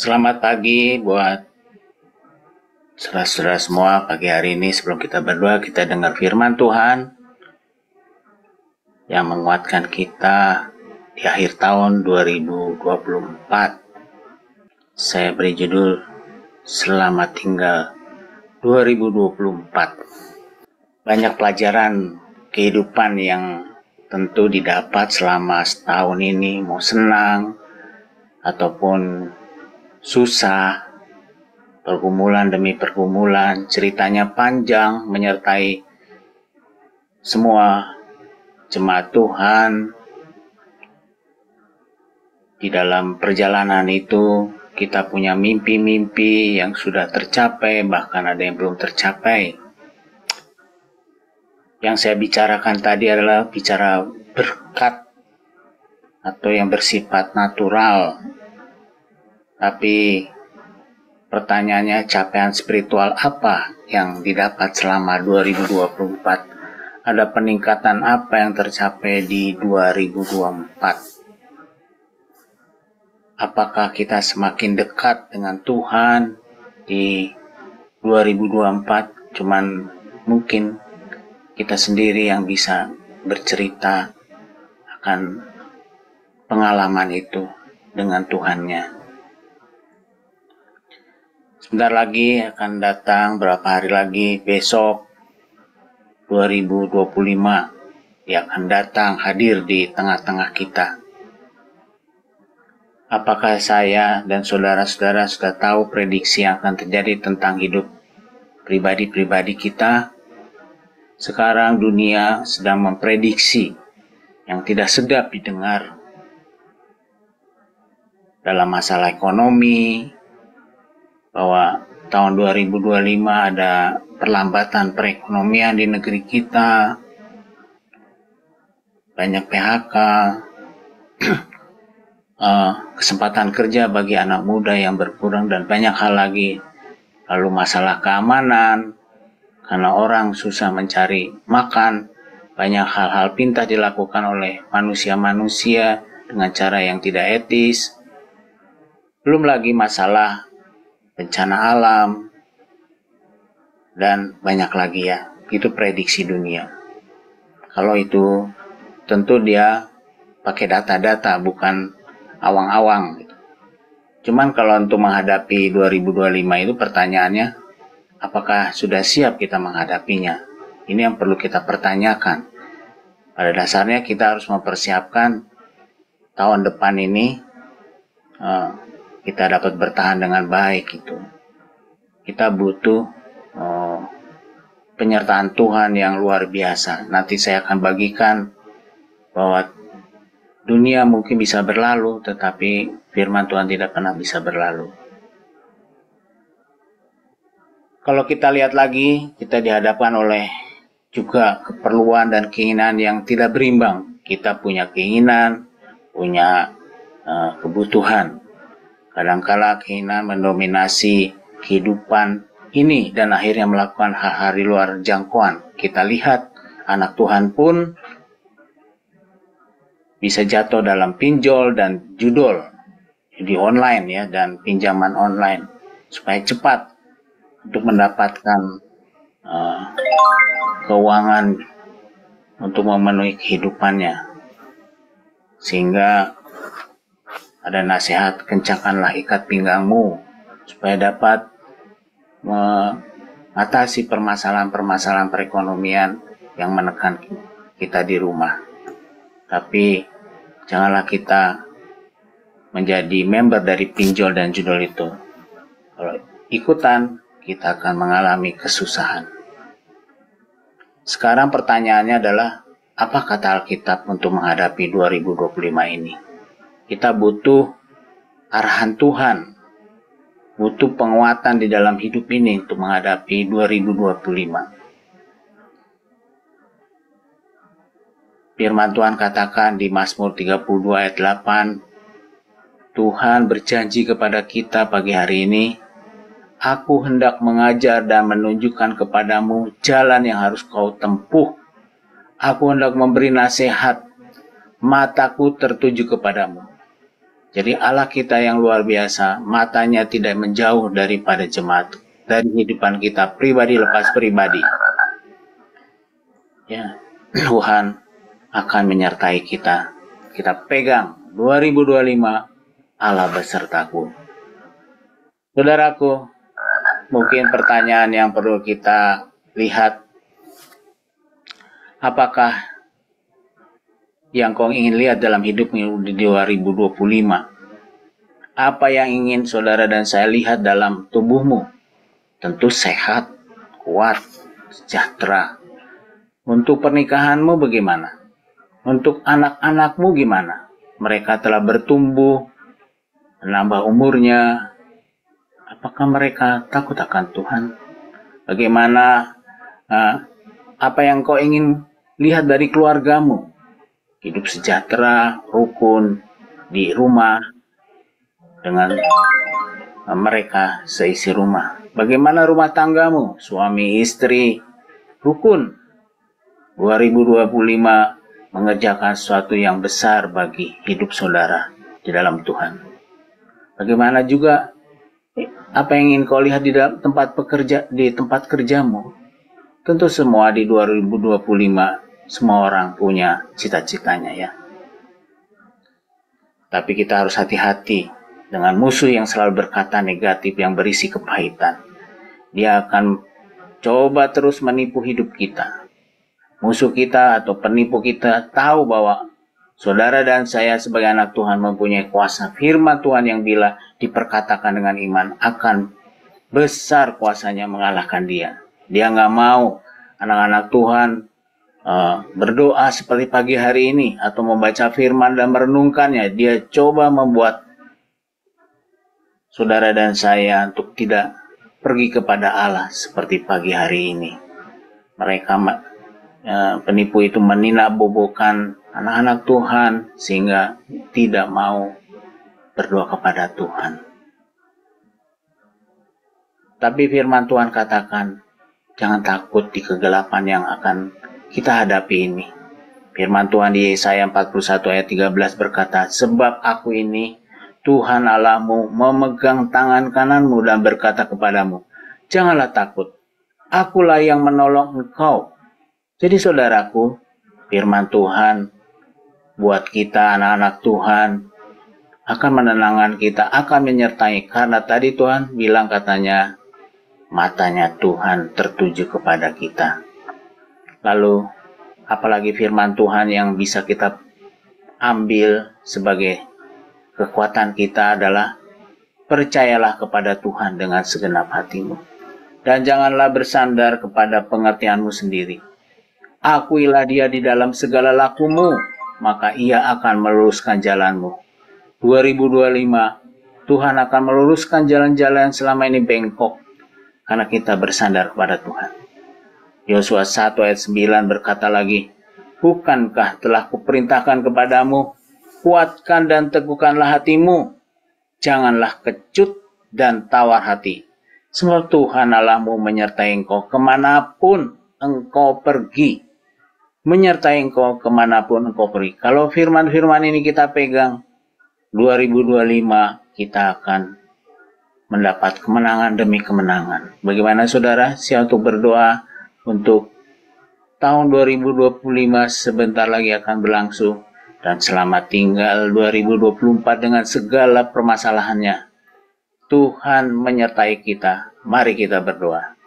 Selamat pagi buat saudara-saudara semua. Pagi hari ini sebelum kita berdoa, kita dengar firman Tuhan yang menguatkan kita di akhir tahun 2024. Saya beri judul Selamat Tinggal 2024. Banyak pelajaran kehidupan yang tentu didapat selama setahun ini, mau senang ataupun susah, pergumulan demi pergumulan, ceritanya panjang menyertai semua jemaat Tuhan. Di dalam perjalanan itu kita punya mimpi-mimpi yang sudah tercapai, bahkan ada yang belum tercapai. Yang saya bicarakan tadi adalah bicara berkat atau yang bersifat natural. Tapi pertanyaannya, capaian spiritual apa yang didapat selama 2024? Ada peningkatan apa yang tercapai di 2024? Apakah kita semakin dekat dengan Tuhan di 2024? Cuman mungkin kita sendiri yang bisa bercerita akan pengalaman itu dengan Tuhannya. Sebentar lagi akan datang, berapa hari lagi, besok 2025, dia akan datang hadir di tengah-tengah kita. Apakah saya dan saudara-saudara sudah tahu prediksi yang akan terjadi tentang hidup pribadi-pribadi kita? Sekarang dunia sedang memprediksi yang tidak sedap didengar dalam masalah ekonomi, bahwa tahun 2025 ada perlambatan perekonomian di negeri kita, banyak PHK, kesempatan kerja bagi anak muda yang berkurang, dan banyak hal lagi. Lalu masalah keamanan, karena orang susah mencari makan, banyak hal-hal pintar dilakukan oleh manusia-manusia dengan cara yang tidak etis. Belum lagi masalah bencana alam, dan banyak lagi ya. Itu prediksi dunia. Kalau itu tentu dia pakai data-data, bukan awang-awang. Cuman kalau untuk menghadapi 2025 itu pertanyaannya, apakah sudah siap kita menghadapinya? Ini yang perlu kita pertanyakan. Pada dasarnya kita harus mempersiapkan tahun depan ini kita dapat bertahan dengan baik gitu. Kita butuh penyertaan Tuhan yang luar biasa. Nanti saya akan bagikan bahwa dunia mungkin bisa berlalu, tetapi firman Tuhan tidak pernah bisa berlalu. Kalau kita lihat lagi, kita dihadapkan oleh juga keperluan dan keinginan yang tidak berimbang. Kita punya keinginan, punya kebutuhan. Kadangkala keinginan mendominasi kehidupan ini dan akhirnya melakukan hal-hal di luar jangkauan. Kita lihat anak Tuhan pun bisa jatuh dalam pinjol dan judol di online ya, dan pinjaman online supaya cepat untuk mendapatkan keuangan untuk memenuhi kehidupannya. Sehingga ada nasihat, kencangkanlah ikat pinggangmu supaya dapat mengatasi permasalahan-permasalahan perekonomian yang menekan kita di rumah. Tapi janganlah kita menjadi member dari pinjol dan judol itu. Kalau ikutan, kita akan mengalami kesusahan. Sekarang pertanyaannya adalah, apa kata Alkitab untuk menghadapi 2025 ini? Kita butuh arahan Tuhan, butuh penguatan di dalam hidup ini untuk menghadapi 2025. Firman Tuhan katakan di Mazmur 32 ayat 8, Tuhan berjanji kepada kita pagi hari ini, Aku hendak mengajar dan menunjukkan kepadamu jalan yang harus kau tempuh. Aku hendak memberi nasihat, mataku tertuju kepadamu. Jadi Allah kita yang luar biasa, matanya tidak menjauh daripada jemaat, dari kehidupan kita pribadi lepas pribadi. Ya, Tuhan akan menyertai kita. Kita pegang 2025, Allah besertaku. Saudaraku, mungkin pertanyaan yang perlu kita lihat, apakah yang kau ingin lihat dalam hidupmu di 2025? Apa yang ingin saudara dan saya lihat dalam tubuhmu? Tentu sehat, kuat, sejahtera. Untuk pernikahanmu bagaimana? Untuk anak-anakmu gimana? Mereka telah bertumbuh, menambah umurnya. Apakah mereka takut akan Tuhan? Bagaimana apa yang kau ingin lihat dari keluargamu? Hidup sejahtera, rukun di rumah dengan mereka seisi rumah. Bagaimana rumah tanggamu? Suami istri rukun. 2025 mengerjakan sesuatu yang besar bagi hidup saudara di dalam Tuhan. Bagaimana juga apa yang ingin kau lihat di dalam tempat kerjamu? Tentu semua di 2025 semua orang punya cita-citanya ya. Tapi kita harus hati-hati dengan musuh yang selalu berkata negatif yang berisi kepahitan. Dia akan coba terus menipu hidup kita. Musuh kita atau penipu kita tahu bahwa saudara dan saya sebagai anak Tuhan mempunyai kuasa firman Tuhan yang bila diperkatakan dengan iman akan besar kuasanya mengalahkan dia. Dia nggak mau anak-anak Tuhan berdoa seperti pagi hari ini atau membaca firman dan merenungkannya. Dia coba membuat saudara dan saya untuk tidak pergi kepada Allah seperti pagi hari ini. Mereka penipu itu meninabobokan anak-anak Tuhan sehingga tidak mau berdoa kepada Tuhan. Tapi firman Tuhan katakan, jangan takut di kegelapan yang akan kita hadapi ini. Firman Tuhan di Yesaya 41 ayat 13 berkata, sebab aku ini Tuhan Allahmu memegang tangan kananmu dan berkata kepadamu, janganlah takut, akulah yang menolong engkau. Jadi saudaraku, firman Tuhan buat kita anak-anak Tuhan akan menenangkan kita, akan menyertai. Karena tadi Tuhan bilang katanya, matanya Tuhan tertuju kepada kita. Lalu, apalagi firman Tuhan yang bisa kita ambil sebagai kekuatan kita adalah percayalah kepada Tuhan dengan segenap hatimu. Dan janganlah bersandar kepada pengertianmu sendiri. Akuilah dia di dalam segala lakumu, maka ia akan meluruskan jalanmu. 2025, Tuhan akan meluruskan jalan-jalan selama ini bengkok, karena kita bersandar kepada Tuhan. Yosua 1 ayat 9 berkata lagi, bukankah telah kuperintahkan kepadamu, kuatkan dan teguhkanlah hatimu, janganlah kecut dan tawar hati. Sebab Tuhan Allahmu menyertai engkau kemanapun engkau pergi. Menyertai engkau kemanapun engkau pergi. Kalau firman-firman ini kita pegang, 2025 kita akan mendapat kemenangan demi kemenangan. Bagaimana saudara? Siap untuk berdoa untuk tahun 2025 sebentar lagi akan berlangsung. Dan selamat tinggal 2024 dengan segala permasalahannya. Tuhan menyertai kita. Mari kita berdoa.